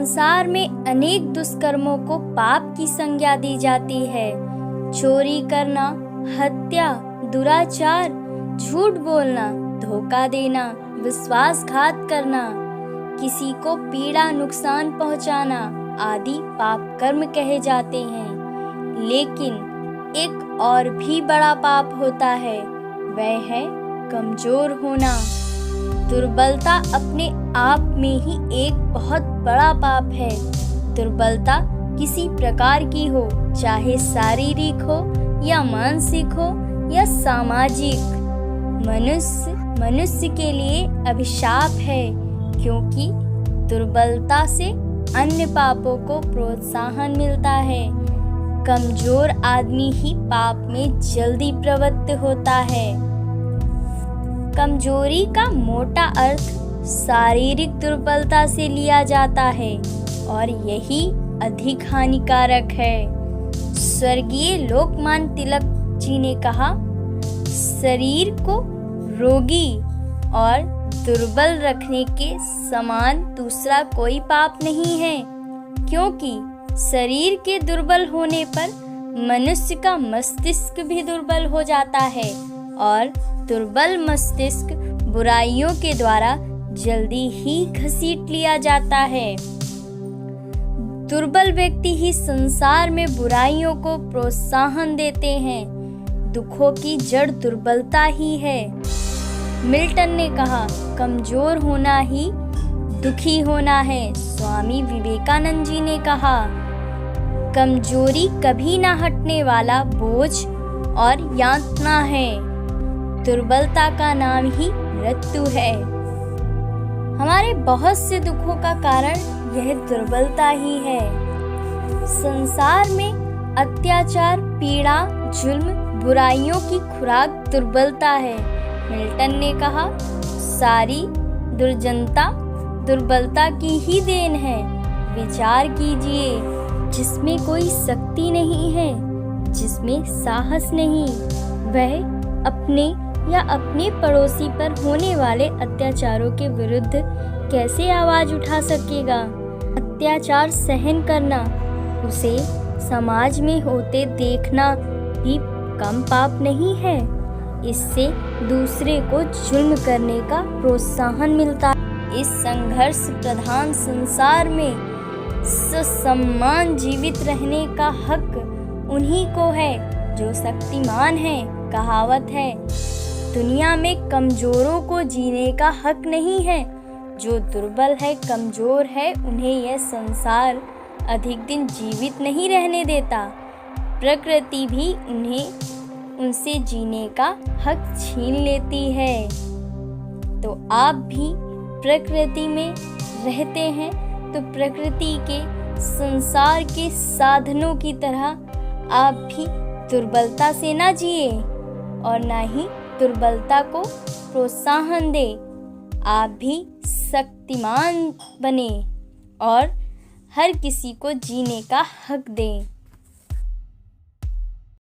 संसार में अनेक दुष्कर्मों को पाप की संज्ञा दी जाती है। चोरी करना, हत्या, दुराचार, झूठ बोलना, धोखा देना, विश्वासघात करना, किसी को पीड़ा नुकसान पहुंचाना आदि पाप कर्म कहे जाते हैं। लेकिन एक और भी बड़ा पाप होता है, वह है कमजोर होना। दुर्बलता अपने आप में ही एक बहुत बड़ा पाप है। दुर्बलता किसी प्रकार की हो, चाहे शारीरिक हो या मानसिक हो या सामाजिक, मनुष्य के लिए अभिशाप है, क्योंकि दुर्बलता से अन्य पापों को प्रोत्साहन मिलता है। कमजोर आदमी ही पाप में जल्दी प्रवृत्त होता है। कमजोरी का मोटा अर्थ शारीरिक दुर्बलता से लिया जाता है और यही अधिक हानिकारक है। स्वर्गीय लोकमान्य तिलक जी ने कहा, शरीर को रोगी और दुर्बल रखने के समान दूसरा कोई पाप नहीं है, क्योंकि शरीर के दुर्बल होने पर मनुष्य का मस्तिष्क भी दुर्बल हो जाता है और दुर्बल मस्तिष्क बुराइयों के द्वारा जल्दी ही घसीट लिया जाता है। दुर्बल व्यक्ति ही संसार में बुराइयों को प्रोत्साहन देते हैं। दुखों की जड़ दुर्बलता ही है। मिल्टन ने कहा, कमजोर होना ही दुखी होना है। स्वामी विवेकानंद जी ने कहा, कमजोरी कभी ना हटने वाला बोझ और यातना है। दुर्बलता का नाम ही मृत्यु है। हमारे बहुत से दुखों का कारण यह दुर्बलता ही है। संसार में अत्याचार, पीड़ा, जुल्म, बुराइयों की खुराक दुर्बलता है। मिल्टन ने कहा, सारी दुर्जनता दुर्बलता की ही देन है। विचार कीजिए, जिसमें कोई शक्ति नहीं है, जिसमें साहस नहीं, वह अपने या अपने पड़ोसी पर होने वाले अत्याचारों के विरुद्ध कैसे आवाज उठा सकेगा। अत्याचार सहन करना, उसे समाज में होते देखना भी कम पाप नहीं है। इससे दूसरे को जुल्म करने का प्रोत्साहन मिलता है। इस संघर्ष प्रधान संसार में ससम्मान जीवित रहने का हक उन्हीं को है जो शक्तिमान है। कहावत है, दुनिया में कमजोरों को जीने का हक नहीं है। जो दुर्बल है, कमजोर है, उन्हें यह संसार अधिक दिन जीवित नहीं रहने देता। प्रकृति भी उन्हें उनसे जीने का हक छीन लेती है। तो आप भी प्रकृति में रहते हैं तो प्रकृति के संसार के साधनों की तरह आप भी दुर्बलता से ना जिए और ना ही दुर्बलता को प्रोत्साहन दे। आप भी शक्तिमान बने और हर किसी को जीने का हक दें।